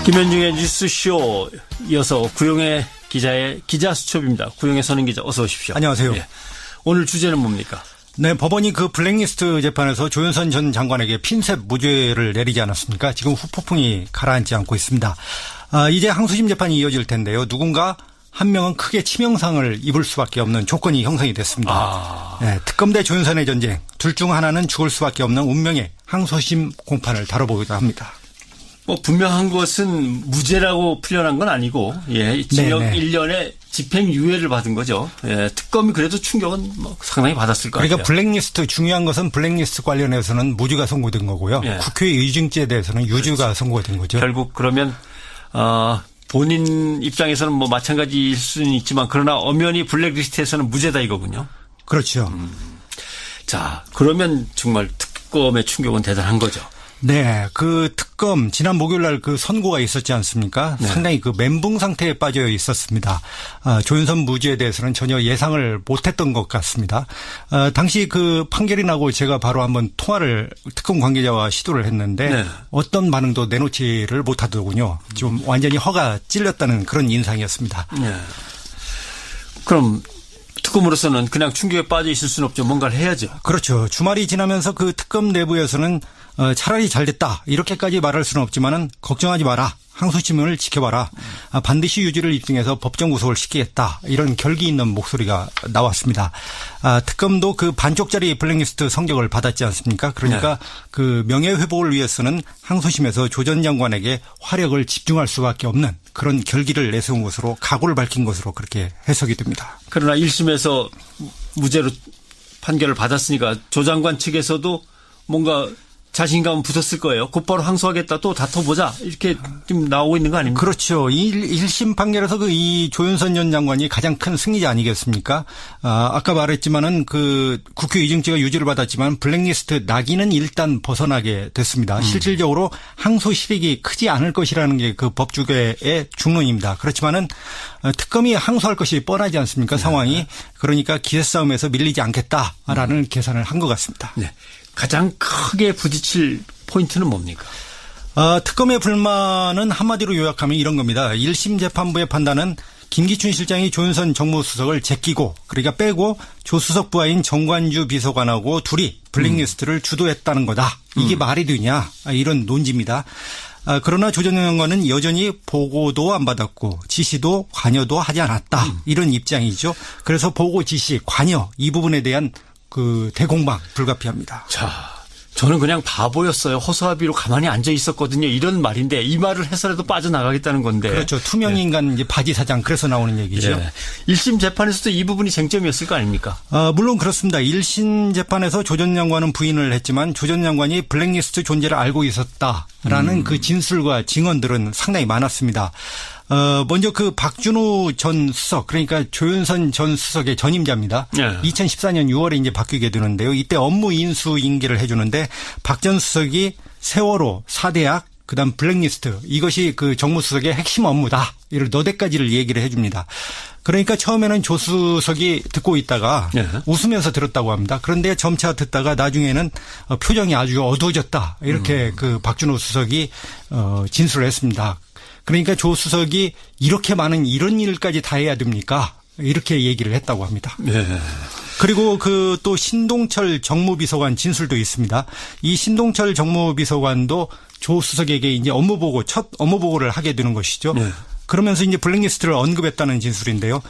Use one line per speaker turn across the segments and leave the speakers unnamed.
김현중의 뉴스쇼 이어서 구용의 기자의 기자수첩입니다. 구용의 선임 기자 어서 오십시오.
안녕하세요. 네.
오늘 주제는 뭡니까?
네, 법원이 그 블랙리스트 재판에서 조윤선 전 장관에게 핀셋 무죄를 내리지 않았습니까? 지금 후폭풍이 가라앉지 않고 있습니다. 이제 항소심 재판이 이어질 텐데요. 누군가 한 명은 크게 치명상을 입을 수밖에 없는 조건이 형성이 됐습니다. 네, 특검 대 조윤선의 전쟁, 둘 중 하나는 죽을 수밖에 없는 운명의 항소심 공판을 다뤄보고자 합니다.
분명한 것은 무죄라고 풀려난 건 아니고, 징역 1년에 집행유예를 받은 거죠. 특검이 그래도 충격은 상당히 받았을 것 같아요.
그러니까 블랙리스트, 중요한 것은 블랙리스트 관련해서는 무죄가 선고된 거고요. 국회 의증죄에 대해서는 유죄가 선고가 된 거죠.
결국 그러면, 본인 입장에서는 마찬가지일 수는 있지만, 그러나 엄연히 블랙리스트에서는 무죄다 이거군요.
그렇죠.
자, 그러면 정말 특검의 충격은 대단한 거죠.
네, 그 특검 지난 목요일 날 그 선고가 있었지 않습니까? 네. 상당히 그 멘붕 상태에 빠져 있었습니다. 조윤선 무죄에 대해서는 전혀 예상을 못했던 것 같습니다. 당시 그 판결이 나고 제가 바로 한번 통화를 특검 관계자와 시도를 했는데 어떤 반응도 내놓지를 못하더군요. 좀 완전히 허가 찔렸다는 그런 인상이었습니다.
네. 그럼 특검으로서는 그냥 충격에 빠져 있을 수는 없죠. 뭔가를 해야죠.
그렇죠. 주말이 지나면서 그 특검 내부에서는 차라리 잘 됐다 이렇게까지 말할 수는 없지만은 걱정하지 마라. 항소심을 지켜봐라. 반드시 유죄를 입증해서 법정 구속을 시키겠다. 이런 결기 있는 목소리가 나왔습니다. 특검도 그 반쪽짜리 블랙리스트 성적을 받았지 않습니까? 그러니까 그 명예회복을 위해서는 항소심에서 조 전 장관에게 화력을 집중할 수밖에 없는 그런 결기를 내세운 것으로 각오를 밝힌 것으로 그렇게 해석이 됩니다.
그러나 1심에서 무죄로 판결을 받았으니까 조 장관 측에서도 뭔가 자신감은 붙었을 거예요. 곧바로 항소하겠다. 또 다퉈보자. 이렇게 좀 나오고 있는 거 아닙니까?
그렇죠. 1심 판결에서 이 조윤선 전 장관이 가장 큰 승리자 아니겠습니까? 아까 말했지만은 그 국회 의증죄가 유죄를 받았지만 블랙리스트 낙인은 일단 벗어나게 됐습니다. 실질적으로 항소 실익이 크지 않을 것이라는 게 그 법조계의 중론입니다. 그렇지만은 특검이 항소할 것이 뻔하지 않습니까? 상황이. 그러니까 기세싸움에서 밀리지 않겠다라는 계산을 한 것 같습니다.
네. 가장 크게 부딪힐 포인트는 뭡니까?
특검의 불만은 한마디로 요약하면 이런 겁니다. 1심 재판부의 판단은 김기춘 실장이 조윤선 정무수석을 제끼고 그러니까 빼고 조수석 부하인 정관주 비서관하고 둘이 블랙리스트를 주도했다는 거다. 이게 말이 되냐 이런 논지입니다. 그러나 조 전 장관은 여전히 보고도 안 받았고 지시도 관여도 하지 않았다. 이런 입장이죠. 그래서 보고 지시 관여 이 부분에 대한 그 대공방 불가피합니다.
자, 저는 그냥 바보였어요. 허수아비로 가만히 앉아 있었거든요. 이런 말인데 이 말을 해서라도 빠져나가겠다는 건데.
그렇죠. 투명인간 이제 바지 사장 그래서 나오는 얘기죠.
1심 재판에서도 이 부분이 쟁점이었을 거 아닙니까?
물론 그렇습니다. 1심 재판에서 조 전 장관은 부인을 했지만 조 전 장관이 블랙리스트 존재를 알고 있었다라는 그 진술과 증언들은 상당히 많았습니다. 먼저 그 박준우 전 수석, 그러니까 조윤선 전 수석의 전임자입니다. 2014년 6월에 이제 바뀌게 되는데요. 이때 업무 인수 인계를 해주는데 박 전 수석이 세월호, 사대약, 그다음 블랙리스트 이것이 그 정무수석의 핵심 업무다. 이를 너댓가지를 얘기를 해줍니다. 그러니까 처음에는 조 수석이 듣고 있다가 웃으면서 들었다고 합니다. 그런데 점차 듣다가 나중에는 표정이 아주 어두워졌다. 이렇게 그 박준우 수석이 진술을 했습니다. 그러니까 조 수석이 이렇게 많은 이런 일까지 다 해야 됩니까? 이렇게 얘기를 했다고 합니다. 그리고 그 또 신동철 정무비서관 진술도 있습니다. 이 신동철 정무비서관도 조 수석에게 이제 첫 업무 보고를 하게 되는 것이죠. 그러면서 이제 블랙리스트를 언급했다는 진술인데요.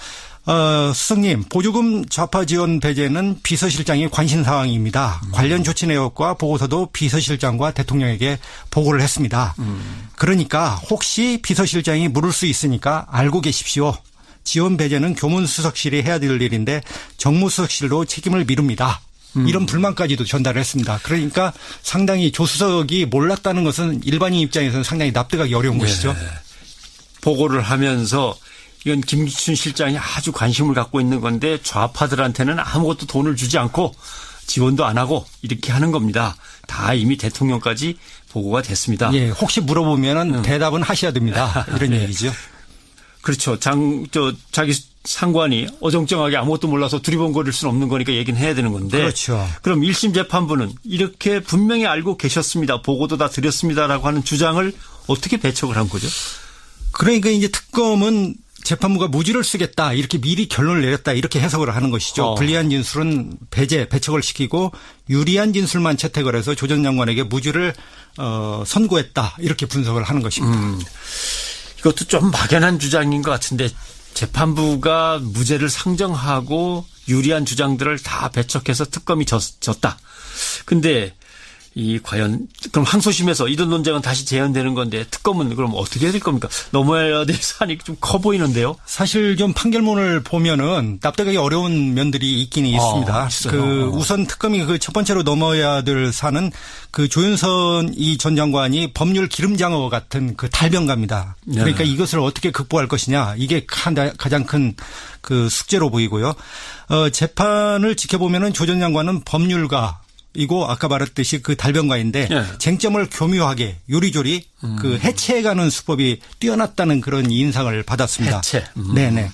수석님, 보조금 좌파 지원 배제는 비서실장의 관심 사항입니다. 관련 조치 내역과 보고서도 비서실장과 대통령에게 보고를 했습니다. 그러니까 혹시 비서실장이 물을 수 있으니까 알고 계십시오. 지원 배제는 교문수석실이 해야 될 일인데 정무수석실로 책임을 미룹니다. 이런 불만까지도 전달했습니다. 그러니까 상당히 조 수석이 몰랐다는 것은 일반인 입장에서는 상당히 납득하기 어려운 것이죠.
보고를 하면서 이건 김기춘 실장이 아주 관심을 갖고 있는 건데 좌파들한테는 아무것도 돈을 주지 않고 지원도 안 하고 이렇게 하는 겁니다. 다 이미 대통령까지 보고가 됐습니다.
예, 혹시 물어보면은 대답은 하셔야 됩니다. 이런 얘기죠.
그렇죠. 자기 상관이 어정쩡하게 아무것도 몰라서 두리번거릴 수는 없는 거니까 얘기는 해야 되는 건데.
그렇죠.
그럼 1심 재판부는 이렇게 분명히 알고 계셨습니다. 보고도 다 드렸습니다라고 하는 주장을 어떻게 배척을 한 거죠?
그러니까 이제 특검은 재판부가 무죄를 쓰겠다 이렇게 미리 결론을 내렸다 이렇게 해석을 하는 것이죠. 불리한 진술은 배척을 시키고 유리한 진술만 채택을 해서 조 전 장관에게 무죄를 선고했다 이렇게 분석을 하는 것입니다.
이것도 좀 막연한 주장인 것 같은데 재판부가 무죄를 상정하고 유리한 주장들을 다 배척해서 특검이 졌다. 근데 과연 그럼 항소심에서 이런 논쟁은 다시 재현되는 건데 특검은 그럼 어떻게 해야 될 겁니까? 넘어야 될 사안이 좀 커 보이는데요.
사실 좀 판결문을 보면은 납득하기 어려운 면들이 있긴 있습니다. 우선 특검이 그 첫 번째로 넘어야 될 사안은 그 조윤선 이 전 장관이 법률 기름장어 같은 그 달변가입니다. 그러니까 이것을 어떻게 극복할 것이냐 이게 가장 큰 그 숙제로 보이고요. 재판을 지켜보면은 조 전 장관은 법률가 이고 아까 말했듯이 그 달변가인데 쟁점을 교묘하게 요리조리 그 해체해가는 수법이 뛰어났다는 그런 인상을 받았습니다.
해체.
네네.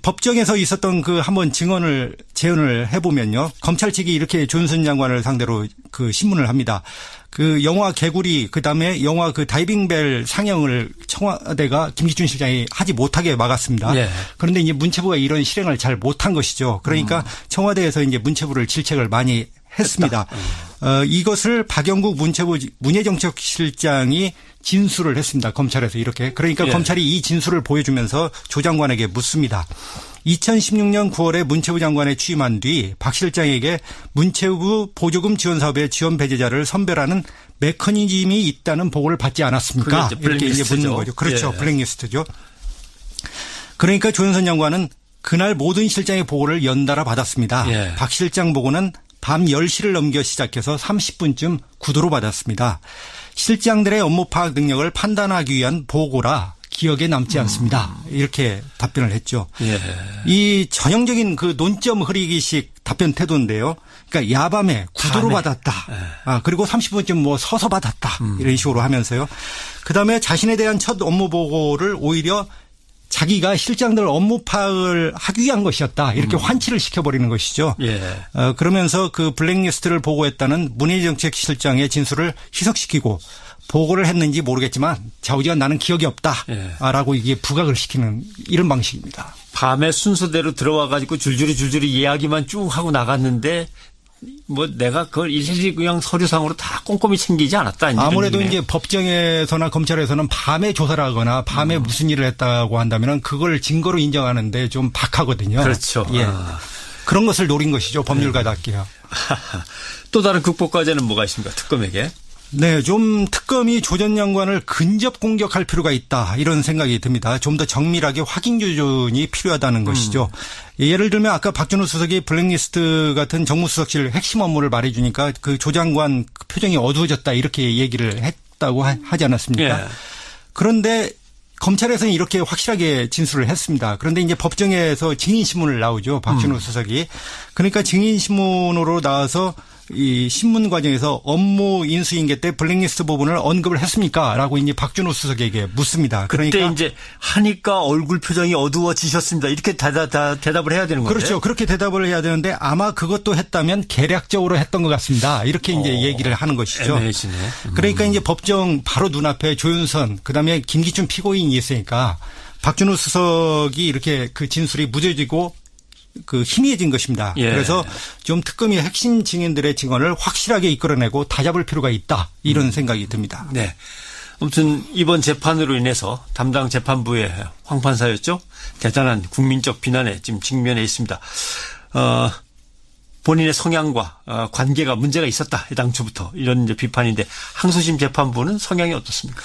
법정에서 있었던 그 한번 증언을 재현을 해보면요. 검찰 측이 이렇게 조윤선 장관을 상대로 그 신문을 합니다. 그 영화 개구리 그다음에 영화 그 다이빙벨 상영을 청와대가 김기춘 실장이 하지 못하게 막았습니다. 그런데 이제 문체부가 이런 실행을 잘 못한 것이죠. 그러니까 청와대에서 이제 문체부를 질책을 많이 했습니다. 이것을 박영국 문체부 문예정책실장이 진술을 했습니다. 검찰에서 이렇게. 그러니까 검찰이 이 진술을 보여주면서 조 장관에게 묻습니다. 2016년 9월에 문체부 장관에 취임한 뒤 박 실장에게 문체부 보조금 지원 사업의 지원 배제자를 선별하는 메커니즘이 있다는 보고를 받지 않았습니까? 이렇게 이제 묻는 거죠. 그렇죠. 블랙리스트죠. 그러니까 조윤선 장관은 그날 모든 실장의 보고를 연달아 받았습니다. 박 실장 보고는 밤 10시를 넘겨 시작해서 30분쯤 구도로 받았습니다. 실장들의 업무 파악 능력을 판단하기 위한 보고라 기억에 남지 않습니다. 이렇게 답변을 했죠. 이 전형적인 그 논점 흐리기식 답변 태도인데요. 그러니까 야밤에 구도로 받았다. 그리고 30분쯤 뭐 서서 받았다. 이런 식으로 하면서요. 그다음에 자신에 대한 첫 업무 보고를 오히려 자기가 실장들 업무 파악을 하기 위한 것이었다. 이렇게 환치를 시켜버리는 것이죠. 그러면서 그 블랙리스트를 보고했다는 문예정책실장의 진술을 희석시키고 보고를 했는지 모르겠지만 좌우지간 나는 기억이 없다. 라고 이게 부각을 시키는 이런 방식입니다.
밤에 순서대로 들어와 가지고 줄줄이 이야기만 쭉 하고 나갔는데 뭐 내가 그걸 일일이 그냥 서류상으로 다 꼼꼼히 챙기지 않았다.
아무래도 이제 법정에서나 검찰에서는 밤에 조사를 하거나 밤에 무슨 일을 했다고 한다면 그걸 증거로 인정하는데 좀 박하거든요.
그렇죠.
그런 것을 노린 것이죠. 법률가답게요.
또 다른 극복 과제는 뭐가 있습니까? 특검에게.
네, 좀 특검이 조 전 장관을 근접 공격할 필요가 있다 이런 생각이 듭니다. 좀 더 정밀하게 확인 조준이 필요하다는 것이죠. 예를 들면 아까 박준호 수석이 블랙리스트 같은 정무수석실 핵심 업무를 말해주니까 그 조 장관 표정이 어두워졌다 이렇게 얘기를 했다고 하지 않았습니까? 그런데 검찰에서는 이렇게 확실하게 진술을 했습니다. 그런데 이제 법정에서 증인신문을 나오죠. 박준호 수석이. 그러니까 증인신문으로 나와서 이 신문 과정에서 업무 인수인계 때 블랙리스트 부분을 언급을 했습니까? 라고 이제 박준호 수석에게 묻습니다. 그러니까
그때 이제 하니까 얼굴 표정이 어두워지셨습니다. 이렇게 대답을 해야 되는 거죠.
그렇죠. 그렇게 대답을 해야 되는데 아마 그것도 했다면 계략적으로 했던 것 같습니다. 이렇게 이제 얘기를 하는 것이죠.
애매해지네.
그러니까 이제 법정 바로 눈앞에 조윤선 그다음에 김기춘 피고인이 있으니까 박준호 수석이 이렇게 그 진술이 무뎌지고 그 희미해진 것입니다. 그래서 좀 특검이 핵심 증인들의 증언을 확실하게 이끌어내고 다잡을 필요가 있다. 이런 생각이 듭니다.
네. 아무튼 이번 재판으로 인해서 담당 재판부의 황 판사였죠. 대단한 국민적 비난에 지금 직면해 있습니다. 본인의 성향과 관계가 문제가 있었다. 당초부터 이런 이제 비판인데 항소심 재판부는 성향이 어떻습니까?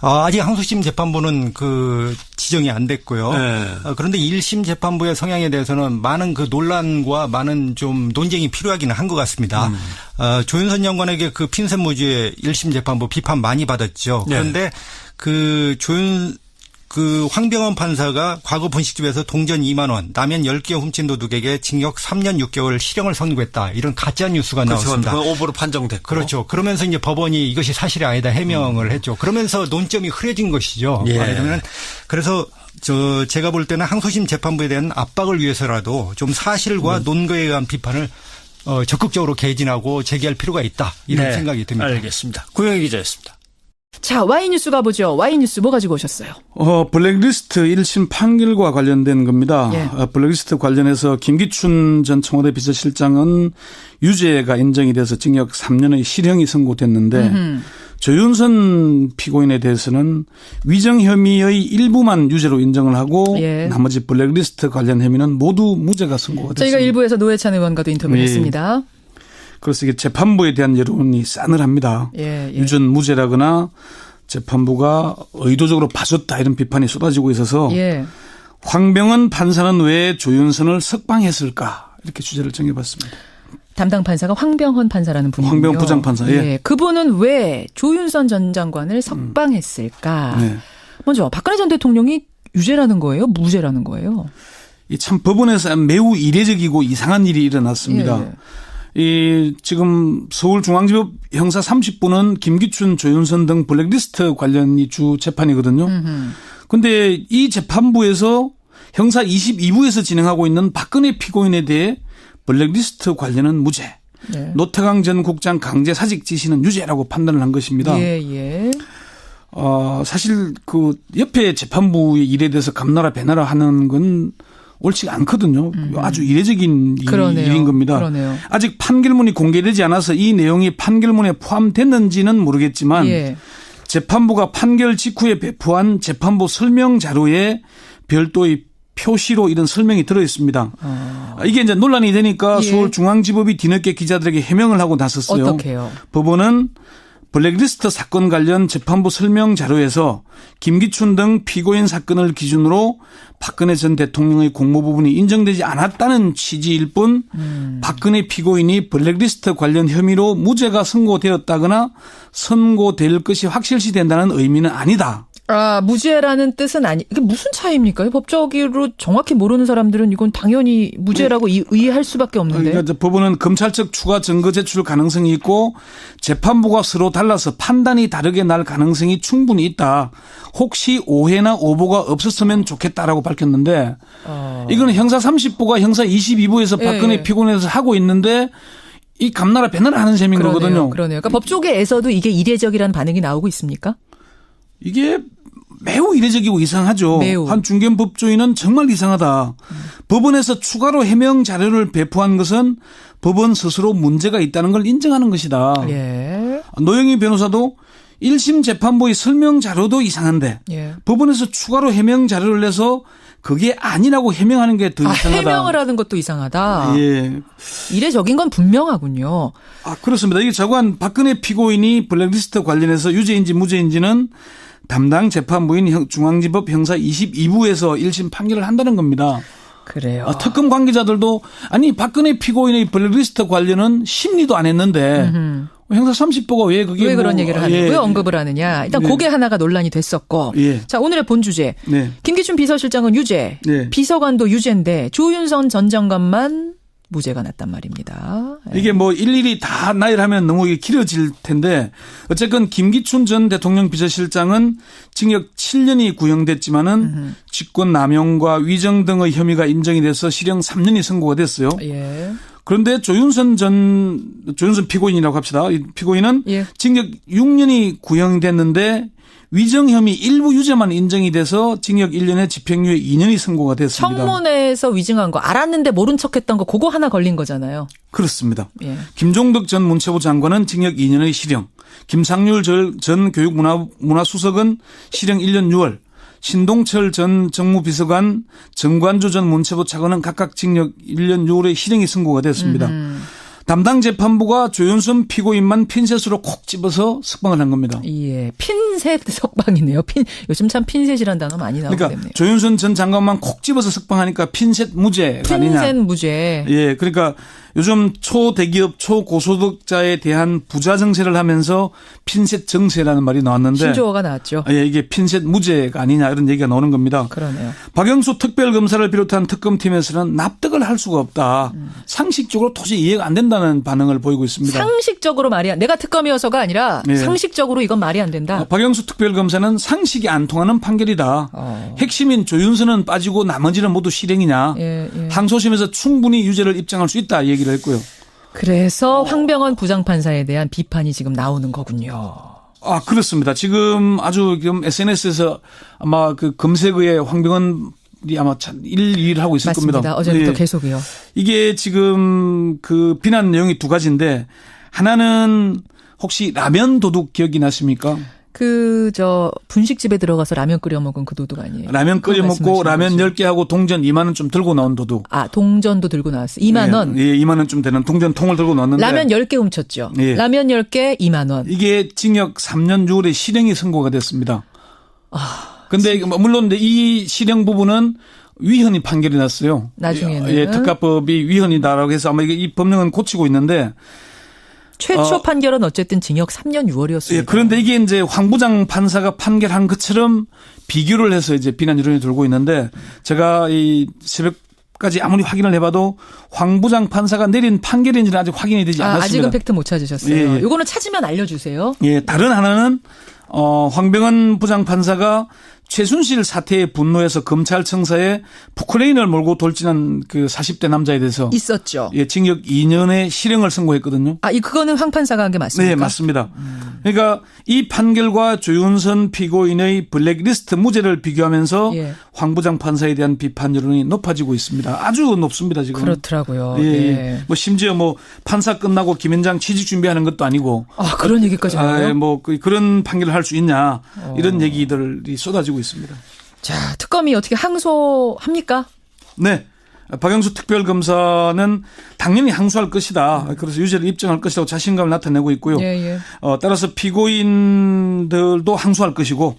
아직 항소심 재판부는 그 지정이 안 됐고요. 그런데 1심 재판부의 성향에 대해서는 많은 그 논란과 많은 좀 논쟁이 필요하기는 한 것 같습니다. 조윤선 장관에게 그 핀셋무죄 1심 재판부 비판 많이 받았죠. 그런데 그 황병헌 판사가 과거 분식집에서 동전 2만 원, 라면 10개 훔친 도둑에게 징역 3년 6개월 실형을 선고했다. 이런 가짜 뉴스가 나왔습니다.
그건 오보로 판정됐고.
그렇죠. 그러면서 이제 법원이 이것이 사실이 아니다 해명을 했죠. 그러면서 논점이 흐려진 것이죠. 말하자면 그래서 제가 볼 때는 항소심 재판부에 대한 압박을 위해서라도 좀 사실과 논거에 의한 비판을 적극적으로 개진하고 제기할 필요가 있다. 이런 생각이 듭니다.
알겠습니다. 구영희 기자였습니다.
자, Y뉴스 가보죠. Y뉴스 뭐 가지고 오셨어요?
블랙리스트 1심 판결과 관련된 겁니다.
예.
블랙리스트 관련해서 김기춘 전 청와대 비서실장은 유죄가 인정이 돼서 징역 3년의 실형이 선고됐는데 조윤선 피고인에 대해서는 위정 혐의의 일부만 유죄로 인정을 하고
예.
나머지 블랙리스트 관련 혐의는 모두 무죄가 선고가 됐습니다.
저희가 일부에서 노회찬 의원과도 인터뷰를
예.
했습니다.
그래서 이게 재판부에 대한 여론이 싸늘합니다.
예, 예.
유전 무죄라거나 재판부가 의도적으로 봐줬다 이런 비판이 쏟아지고 있어서
예.
황병헌 판사는 왜 조윤선을 석방했을까 이렇게 주제를 정해봤습니다.
담당 판사가 황병헌 판사라는 분이군요.
황병헌 부장판사. 예.
그분은 왜 조윤선 전 장관을 석방했을까?
네.
먼저 박근혜 전 대통령이 유죄라는 거예요? 무죄라는 거예요?
이 참 법원에서 매우 이례적이고 이상한 일이 일어났습니다.
예.
이 지금 서울중앙지법 형사 30부는 김기춘, 조윤선 등 블랙리스트 관련이 주 재판이거든요. 그런데 이 재판부에서 형사 22부에서 진행하고 있는 박근혜 피고인에 대해 블랙리스트 관련은 무죄.
예.
노태강 전 국장 강제 사직 지시는 유죄라고 판단을 한 것입니다.
예, 예.
사실 그 옆에 재판부의 일에 대해서 감나라 배나라 하는 건 옳지가 않거든요. 아주 이례적인
그러네요.
일인 겁니다.
그러네요.
아직 판결문이 공개되지 않아서 이 내용이 판결문에 포함됐는지는 모르겠지만
예.
재판부가 판결 직후에 배포한 재판부 설명 자료에 별도의 표시로 이런 설명이 들어 있습니다. 이게 이제 논란이 되니까
예.
서울중앙지법이 뒤늦게 기자들에게 해명을 하고 나섰어요.
어떻게요?
법원은 블랙리스트 사건 관련 재판부 설명 자료에서 김기춘 등 피고인 사건을 기준으로 박근혜 전 대통령의 공모 부분이 인정되지 않았다는 취지일 뿐 박근혜 피고인이 블랙리스트 관련 혐의로 무죄가 선고되었다거나 선고될 것이 확실시 된다는 의미는 아니다.
무죄라는 뜻은 이게 무슨 차이입니까? 법적으로 정확히 모르는 사람들은 이건 당연히 무죄라고 이해할 수밖에 없는데.
그러니까 법원은 검찰 측 추가 증거 제출 가능성이 있고 재판부가 서로 달라서 판단이 다르게 날 가능성이 충분히 있다. 혹시 오해나 오보가 없었으면 좋겠다라고 밝혔는데 이거는 형사 30부가 형사 22부에서 박근혜
예.
피고인에서 하고 있는데 이 감나라 배나라 하는 셈인 거거든요.
그러네요. 그러니까 법조계에서도 이게 이례적이라는 반응이 나오고 있습니까?
이게 매우 이례적이고 이상하죠.
매우.
한 중견 법조인은 정말 이상하다. 법원에서 추가로 해명 자료를 배포한 것은 법원 스스로 문제가 있다는 걸 인정하는 것이다.
예.
노영희 변호사도 1심 재판부의 설명 자료도 이상한데
예.
법원에서 추가로 해명 자료를 내서 그게 아니라고 해명하는 게 더 이상하다.
해명을 하는 것도 이상하다.
예.
이례적인 건 분명하군요.
그렇습니다. 이게 저관 박근혜 피고인이 블랙리스트 관련해서 유죄인지 무죄인지는 담당 재판부인 중앙지법 형사 22부에서 1심 판결을 한다는 겁니다.
그래요.
특검 관계자들도 아니 박근혜 피고인의 블랙리스트 관련은 심리도 안 했는데 형사 30부가 왜 그게
왜 그런 얘기를 하냐?
예.
왜 언급을 하느냐? 일단
네.
그게 하나가 논란이 됐었고.
예.
자, 오늘의 본 주제.
네.
김기춘 비서실장은 유죄.
네.
비서관도 유죄인데 조윤선 전 장관만 무죄가 났단 말입니다.
이게 뭐 일일이 다 나열하면 너무 이게 길어질 텐데 어쨌건 김기춘 전 대통령 비서실장은 징역 7년이 구형됐지만은 직권 남용과 위정 등의 혐의가 인정이 돼서 실형 3년이 선고가 됐어요.
예.
그런데 조윤선 피고인이라고 합시다. 이 피고인은
예.
징역 6년이 구형됐는데 위정 혐의 일부 유죄만 인정이 돼서 징역 1년에 집행유예 2년이 선고가 됐습니다.
청문회에서 위증한 거 알았는데 모른 척했던 거 그거 하나 걸린 거잖아요.
그렇습니다.
예.
김종덕 전 문체부 장관은 징역 2년의 실형, 김상률 전 교육문화수석은 실형 1년 6월, 신동철 전 정무비서관, 정관조 전 문체부 차관은 각각 징역 1년 6월의 실형이 선고가 됐습니다. 담당 재판부가 조윤선 피고인만 핀셋으로 콕 집어서 석방을 한 겁니다.
예. 핀셋 석방이네요. 요즘 참 핀셋이라는 단어 많이 나오게
그러니까
됐네요.
조윤선 전 장관만 콕 집어서 석방하니까 핀셋 무죄가 아니냐.
핀셋 무죄.
예, 그러니까 요즘 초대기업 초고소득자에 대한 부자 정세를 하면서 핀셋 정세라는 말이 나왔는데
신조어가 나왔죠.
예, 이게 핀셋 무죄가 아니냐 이런 얘기가 나오는 겁니다.
그러네요.
박영수 특별검사를 비롯한 특검팀에서는 납득을 할 수가 없다. 상식적으로 도저히 이해가 안 된다는 반응을 보이고 있습니다.
상식적으로 내가 특검이어서가 아니라
예.
상식적으로 이건 말이 안 된다.
박영수 특별검사는 상식이 안 통하는 판결이다. 핵심인 조윤선은 빠지고 나머지는 모두 실형이냐.
예, 예.
항소심에서 충분히 유죄를 입증할 수 있다 얘기를 했고요.
그래서 황병헌 부장판사에 대한 비판이 지금 나오는 거군요.
그렇습니다. 지금 아주 지금 SNS에서 아마 그 검색어에 황병헌이 아마 1, 2위를 하고 있을
맞습니다.
겁니다.
어제부터
예.
계속이요.
이게 지금 그 비난 내용이 두 가지인데 하나는 혹시 라면 도둑 기억이 나십니까?
분식집에 들어가서 라면 끓여 먹은 그 도둑 아니에요?
라면 끓여 먹고 라면
거죠.
10개 하고 동전 2만 원 좀 들고 나온 도둑.
동전도 들고 나왔어요. 2만 원.
예, 2만 원 좀 되는 동전통을 들고 나왔는데.
라면 10개 훔쳤죠.
예.
라면 10개 2만 원.
이게 징역 3년 6월에 실형이 선고가 됐습니다. 근데 물론 이 실형 부분은 위헌이 판결이 났어요.
나중에는.
예, 특가법이 위헌이다라고 해서 아마 이 법령은 고치고 있는데.
최초 판결은 어쨌든 징역 3년 6월이었습니다.
예, 그런데 이게 이제 황 부장 판사가 판결한 것처럼 비교를 해서 이제 비난 여론이 돌고 있는데 제가 이 새벽까지 아무리 확인을 해봐도 황 부장 판사가 내린 판결인지는 아직 확인이 되지 않았습니다.
아직은 팩트 못 찾으셨어요.
예, 예.
이거는 찾으면 알려주세요.
예, 다른 하나는 황병헌 부장 판사가 최순실 사태에 분노해서 검찰청사에 포크레인을 몰고 돌진한 그 40대 남자에 대해서
있었죠.
예, 징역 2년의 실형을 선고했거든요.
그거는 황 판사가 한 게 맞습니까?
네, 맞습니다. 그러니까 이 판결과 조윤선 피고인의 블랙리스트 무죄를 비교하면서
예.
황 부장 판사에 대한 비판 여론이 높아지고 있습니다. 아주 높습니다, 지금.
그렇더라고요.
예.
네.
뭐 심지어 뭐 판사 끝나고 김현장 취직 준비하는 것도 아니고.
그런 얘기까지 나와요?
뭐 그런 판결을 할 수 있냐 이런 얘기들이 쏟아지고 있습니다.
자, 특검이 어떻게 항소합니까?
네. 박영수 특별검사는 당연히 항소할 것이다. 그래서 유죄를 입증할 것이라고 자신감을 나타내고 있고요.
예.
따라서 피고인들도 항소할 것이고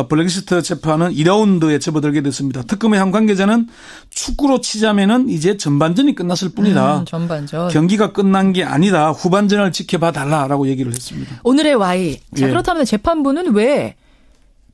블랙리스트 재판은 2라운드에 접어들게 됐습니다. 특검의 한 관계자는 축구로 치자면은 이제 전반전이 끝났을 뿐이다.
전반전.
경기가 끝난 게 아니다. 후반전을 지켜봐 달라라고 얘기를 했습니다.
오늘의 Y. 자,
예.
그렇다면 재판부는 왜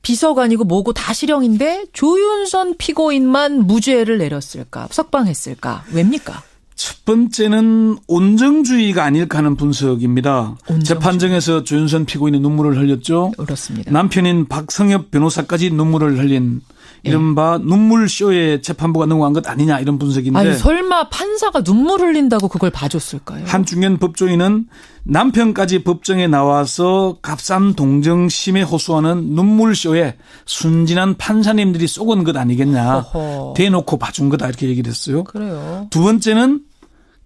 비서관이고 뭐고 다 실형인데 조윤선 피고인만 무죄를 내렸을까? 석방했을까? 왜입니까?
첫 번째는 온정주의가 아닐까 하는 분석입니다.
온정주의.
재판정에서 조윤선 피고인이 눈물을 흘렸죠.
그렇습니다.
남편인 박성엽 변호사까지 눈물을 흘린 이른바 눈물쇼에 재판부가 넘어간 것 아니냐 이런 분석인데.
설마 판사가 눈물 흘린다고 그걸 봐줬을까요?
한 중견 법조인은 남편까지 법정에 나와서 값싼 동정심에 호소하는 눈물쇼에 순진한 판사님들이 쏘은 것 아니겠냐.
어허.
대놓고 봐준 거다 이렇게 얘기를 했어요.
그래요.
두 번째는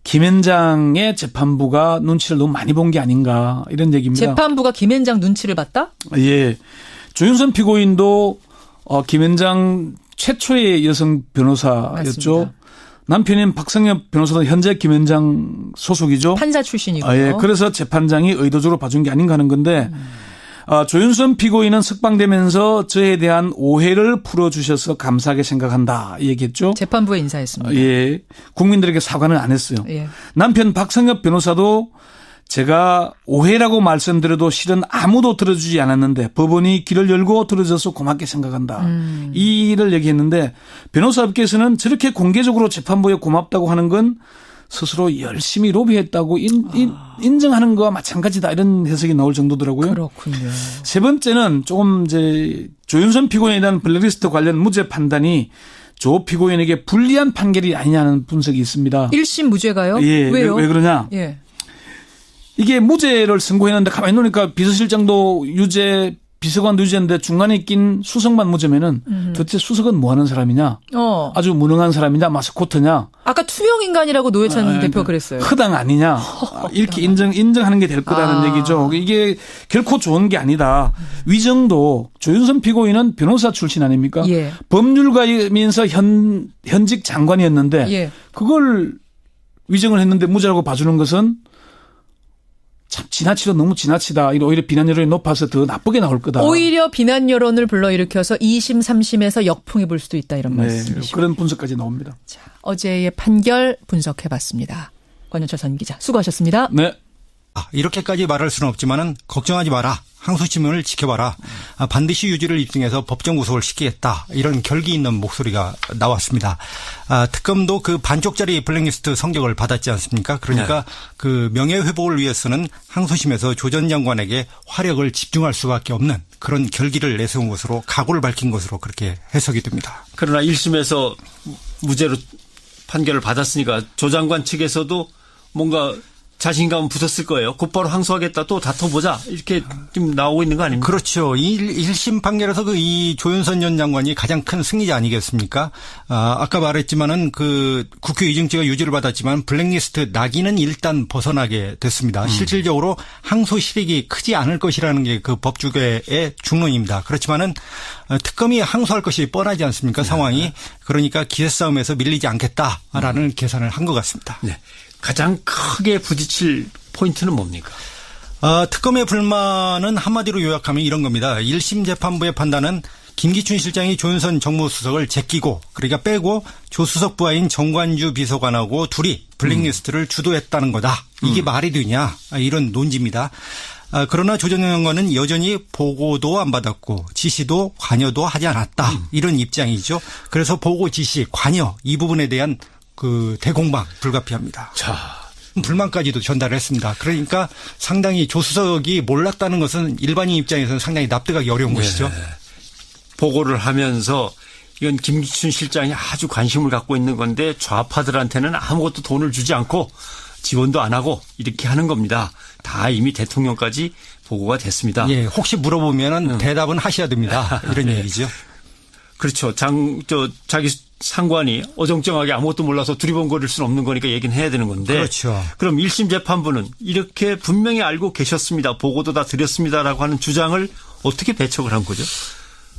김현장의 재판부가 눈치를 너무 많이 본 게 아닌가 이런 얘기입니다.
재판부가 김현장 눈치를 봤다?
예. 조윤선 피고인도 김현장 최초의 여성 변호사였죠.
맞습니다.
남편인 박성엽 변호사도 현재 김현장 소속이죠.
판사 출신이고요.
예. 그래서 재판장이 의도적으로 봐준 게 아닌가 하는 건데 조윤선 피고인은 석방되면서 저에 대한 오해를 풀어주셔서 감사하게 생각한다 얘기했죠.
재판부에 인사했습니다.
예. 국민들에게 사과는 안 했어요.
예. 남편
박성엽 변호사도 제가 오해라고 말씀드려도 실은 아무도 들어주지 않았는데 법원이 길을 열고 들어줘서 고맙게 생각한다. 이 일을 얘기했는데 변호사업계에서는 저렇게 공개적으로 재판부에 고맙다고 하는 건 스스로 열심히 로비했다고 인정하는 거와 마찬가지다 이런 해석이 나올 정도더라고요.
그렇군요.
세 번째는 조금 이제 조윤선 피고인에 대한 블랙리스트 관련 무죄 판단이 조 피고인에게 불리한 판결이 아니냐는 분석이 있습니다.
1심 무죄가요?
예,
왜요?
왜 그러냐?
예.
이게 무죄를 선고했는데 가만히 놓으니까 비서실장도 유죄, 비서관도 유죄인데 중간에 낀 수석만 무죄면은 도대체 수석은 뭐 하는 사람이냐? 아주 무능한 사람이냐? 마스코트냐?
아까 투명 인간이라고 노회찬 대표 그랬어요.
허당 아니냐? 이렇게 인정하는 게 될 거라는 얘기죠. 이게 결코 좋은 게 아니다. 위정도 조윤선 피고인은 변호사 출신 아닙니까?
예.
법률가이면서 현직 장관이었는데
예.
그걸 위정을 했는데 무죄라고 봐주는 것은 참 너무 지나치다. 오히려 비난 여론이 높아서 더 나쁘게 나올 거다.
오히려 비난 여론을 불러일으켜서 2심, 3심에서 역풍이 불 수도 있다 이런
네,
말씀이시죠.
그런 분석까지 나옵니다.
자, 어제의 판결 분석해봤습니다. 권영철 전 기자 수고하셨습니다.
네.
이렇게까지 말할 수는 없지만은 걱정하지 마라. 항소심을 지켜봐라. 반드시 유죄를 입증해서 법정 구속을 시키겠다. 이런 결기 있는 목소리가 나왔습니다. 특검도 그 반쪽짜리 블랙리스트 성적을 받았지 않습니까? 그러니까 그 명예회복을 위해서는 항소심에서 조 전 장관에게 화력을 집중할 수밖에 없는 그런 결기를 내세운 것으로 각오를 밝힌 것으로 그렇게 해석이 됩니다.
그러나 1심에서 무죄로 판결을 받았으니까 조 장관 측에서도 뭔가 자신감은 붙었을 거예요. 곧바로 항소하겠다, 또 다퉈보자, 이렇게 좀 나오고 있는 거 아닙니까?
그렇죠. 1심 판결에서 이 조윤선 전 장관이 가장 큰 승리자 아니겠습니까? 아까 말했지만은 그 국회 위증죄가 유죄를 받았지만 블랙리스트 낙인은 일단 벗어나게 됐습니다. 실질적으로 항소 실익이 크지 않을 것이라는 게 그 법조계의 중론입니다. 그렇지만은 특검이 항소할 것이 뻔하지 않습니까? 상황이. 그러니까 기세 싸움에서 밀리지 않겠다라는 계산을 한 것 같습니다.
네. 가장 크게 부딪힐 포인트는 뭡니까?
특검의 불만은 한마디로 요약하면 이런 겁니다. 1심 재판부의 판단은 김기춘 실장이 조윤선 정무수석을 제끼고, 그러니까 빼고 조수석 부하인 정관주 비서관하고 둘이 블랙리스트를 주도했다는 거다. 이게 말이 되냐, 이런 논지입니다. 그러나 조 전 장관은 여전히 보고도 안 받았고 지시도 관여도 하지 않았다. 이런 입장이죠. 그래서 보고, 지시, 관여 이 부분에 대한 그 대공방 불가피합니다.
자,
불만까지도 전달했습니다. 그러니까 상당히 조수석이 몰랐다는 것은 일반인 입장에서는 상당히 납득하기 어려운 것이죠.
보고를 하면서 이건 김기춘 실장이 아주 관심을 갖고 있는 건데 좌파들한테는 아무것도 돈을 주지 않고 지원도 안 하고 이렇게 하는 겁니다. 다 이미 대통령까지 보고가 됐습니다.
예, 혹시 물어보면은 대답은 하셔야 됩니다. 이런 얘기죠.
그렇죠. 자기 상관이 어정쩡하게 아무것도 몰라서 두리번거릴 수는 없는 거니까 얘기는 해야 되는 건데.
그렇죠.
그럼 1심 재판부는 이렇게 분명히 알고 계셨습니다. 보고도 다 드렸습니다라고 하는 주장을 어떻게 배척을 한 거죠?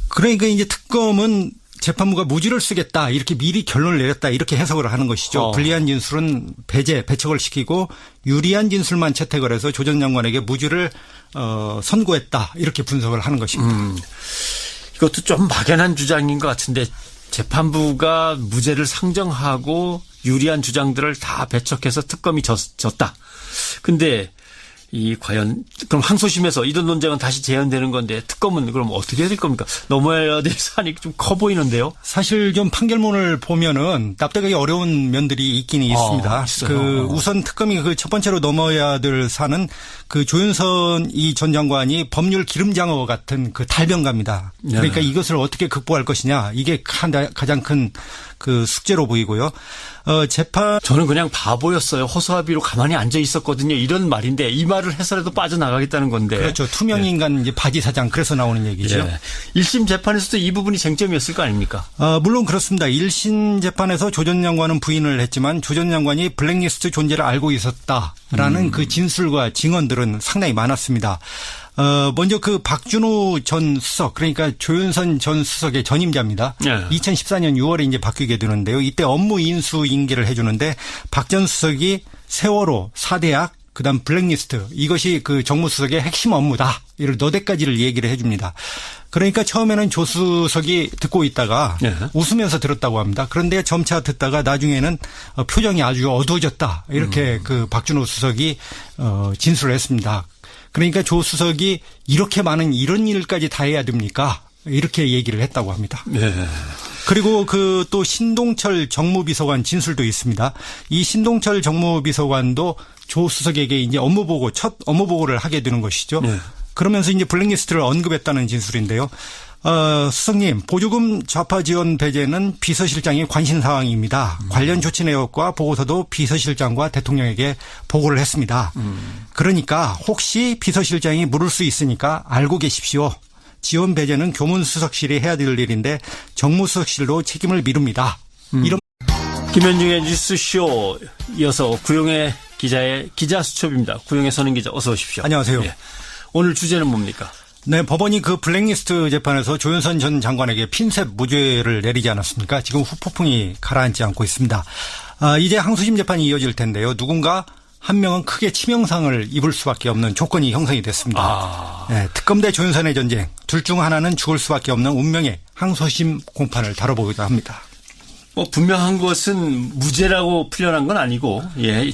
그러니까 이제 특검은 재판부가 무죄를 쓰겠다, 이렇게 미리 결론을 내렸다, 이렇게 해석을 하는 것이죠. 불리한 진술은 배척을 시키고 유리한 진술만 채택을 해서 조 전 장관에게 무죄를 선고했다, 이렇게 분석을 하는 것입니다.
이것도 좀 막연한 주장인 것 같은데 재판부가 무죄를 상정하고 유리한 주장들을 다 배척해서 특검이 졌다. 근데 과연 그럼 항소심에서 이런 논쟁은 다시 재현되는 건데 특검은 그럼 어떻게 해야 될 겁니까? 넘어야 될 사안이 좀 커 보이는데요.
사실 좀 판결문을 보면은 납득하기 어려운 면들이 있긴 있습니다. 우선 특검이 그 첫 번째로 넘어야 될 사안은 그 조윤선 전 장관이 법률 기름장어 같은 그 달변가입니다. 그러니까 이것을 어떻게 극복할 것이냐, 이게 가장 큰 그 숙제로 보이고요. 저는
그냥 바보였어요. 허수아비로 가만히 앉아 있었거든요. 이런 말인데 이 말을 해서라도 빠져나가겠다는 건데.
그렇죠. 투명 인간 이제 바지 사장, 그래서 나오는 얘기죠.
1심 재판에서도 이 부분이 쟁점이었을 거 아닙니까?
물론 그렇습니다. 1심 재판에서 조 전 장관은 부인을 했지만 조 전 장관이 블랙리스트 존재를 알고 있었다라는 그 진술과 증언들은 상당히 많았습니다. 먼저 그 박준호 전 수석, 그러니까 조윤선 전 수석의 전임자입니다. 2014년 6월에 이제 바뀌게 되는데요. 이때 업무 인수 인계를 해주는데 박 전 수석이 세월호, 사대학, 그다음 블랙리스트, 이것이 그 정무수석의 핵심 업무다, 이를 너댓가지를 얘기를 해줍니다. 그러니까 처음에는 조 수석이 듣고 있다가 웃으면서 들었다고 합니다. 그런데 점차 듣다가 나중에는 표정이 아주 어두워졌다, 이렇게 그 박준호 수석이 진술을 했습니다. 그러니까 조 수석이 이렇게 많은 이런 일까지 다 해야 됩니까? 이렇게 얘기를 했다고 합니다. 그리고 그 또 신동철 정무비서관 진술도 있습니다. 이 신동철 정무비서관도 조 수석에게 이제 첫 업무 보고를 하게 되는 것이죠. 그러면서 이제 블랙리스트를 언급했다는 진술인데요. 수석님, 보조금 좌파 지원 배제는 비서실장의 관심 사항입니다. 관련 조치 내역과 보고서도 비서실장과 대통령에게 보고를 했습니다. 그러니까 혹시 비서실장이 물을 수 있으니까 알고 계십시오. 지원 배제는 교문수석실이 해야 될 일인데 정무수석실로 책임을 미룹니다. 이런.
김현중의 뉴스쇼, 이어서 구용의 기자의 기자수첩입니다. 구용의 선임 기자, 어서 오십시오.
안녕하세요.
오늘 주제는 뭡니까?
네, 법원이 그 블랙리스트 재판에서 조윤선 전 장관에게 핀셋 무죄를 내리지 않았습니까? 지금 후폭풍이 가라앉지 않고 있습니다. 이제 항소심 재판이 이어질 텐데요. 누군가 한 명은 크게 치명상을 입을 수밖에 없는 조건이 형성이 됐습니다. 네, 특검 대 조윤선의 전쟁, 둘 중 하나는 죽을 수밖에 없는 운명의 항소심 공판을 다뤄보기도 합니다.
분명한 것은 무죄라고 풀려난 건 아니고,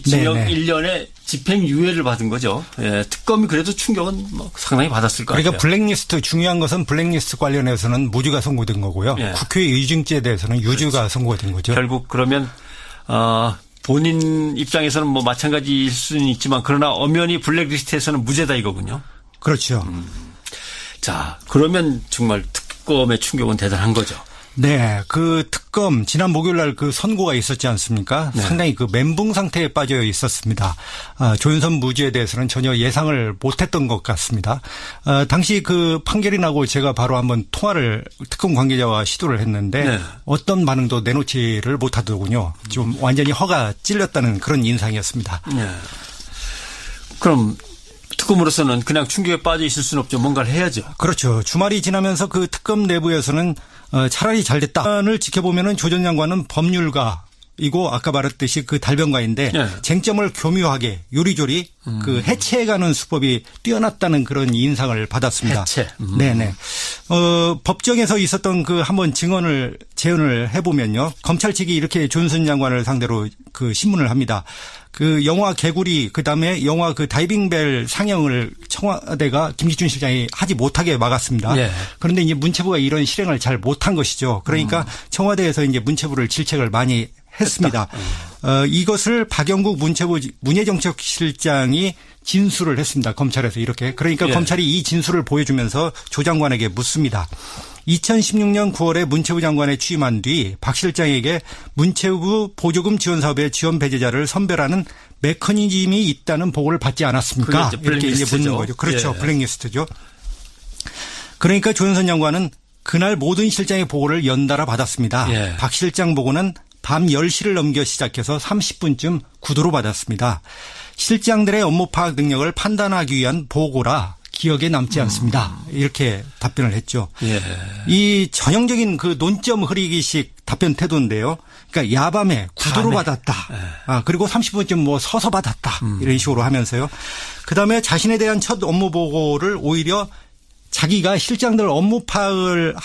징역 1년에 집행유예를 받은 거죠. 특검이 그래도 충격은 상당히 받았을 것
그러니까
같아요.
블랙리스트, 중요한 것은 블랙리스트 관련해서는 무죄가 선고된 거고요. 국회 의증죄에 대해서는 유죄가 선고가 된 거죠.
결국 그러면 본인 입장에서는 마찬가지일 수는 있지만 그러나 엄연히 블랙리스트에서는 무죄다 이거군요.
그렇죠.
자, 그러면 정말 특검의 충격은 대단한 거죠.
네, 그 특검 지난 목요일 날 그 선고가 있었지 않습니까?
네.
상당히 그 멘붕 상태에 빠져 있었습니다. 조윤선 무죄에 대해서는 전혀 예상을 못했던 것 같습니다. 당시 그 판결이 나고 제가 바로 한번 통화를 특검 관계자와 시도를 했는데
네.
어떤 반응도 내놓지를 못하더군요. 좀 완전히 허가 찔렸다는 그런 인상이었습니다.
네. 그럼 특검으로서는 그냥 충격에 빠져 있을 수는 없죠. 뭔가를 해야죠.
그렇죠. 주말이 지나면서 그 특검 내부에서는 차라리 잘 됐다를 지켜보면은 조 전 장관은 법률가이고 아까 말했듯이 그 달변가인데
네.
쟁점을 교묘하게 요리조리 그 해체해가는 수법이 뛰어났다는 그런 인상을 받았습니다.
해체.
네네. 법정에서 있었던 그 한번 증언을 재현을 해보면요. 검찰 측이 이렇게 조윤선 장관을 상대로 그 신문을 합니다. 그 영화 개구리 그다음에 영화 그 다이빙벨 상영을 청와대가 김기춘 실장이 하지 못하게 막았습니다.
예.
그런데 이제 문체부가 이런 실행을 잘 못한 것이죠. 그러니까 청와대에서 이제 문체부를 질책을 많이 했습니다. 이것을 박영국 문체부 문예정책실장이 진술을 했습니다. 검찰에서 이렇게. 그러니까
예.
검찰이 이 진술을 보여주면서 조 장관에게 묻습니다. 2016년 9월에 문체부 장관에 취임한 뒤 박 실장에게 문체부 보조금 지원 사업의 지원 배제자를 선별하는 메커니즘이 있다는 보고를 받지 않았습니까?
그게 이제
이렇게 이제 묻는
블랙리스트죠.
거죠. 그렇죠.
예.
블랙리스트죠. 그러니까 조윤선 장관은 그날 모든 실장의 보고를 연달아 받았습니다.
예.
박 실장 보고는 밤 10시를 넘겨 시작해서 30분쯤 구도로 받았습니다. 실장들의 업무 파악 능력을 판단하기 위한 보고라 기억에 남지 않습니다. 이렇게 답변을 했죠.
예.
이 전형적인 그 논점 흐리기식 답변 태도인데요. 그러니까 야밤에 구도로
밤에.
받았다. 그리고 30분쯤 뭐 서서 받았다. 이런 식으로 하면서요. 그다음에 자신에 대한 첫 업무 보고를 오히려 자기가 실장들 업무 파악을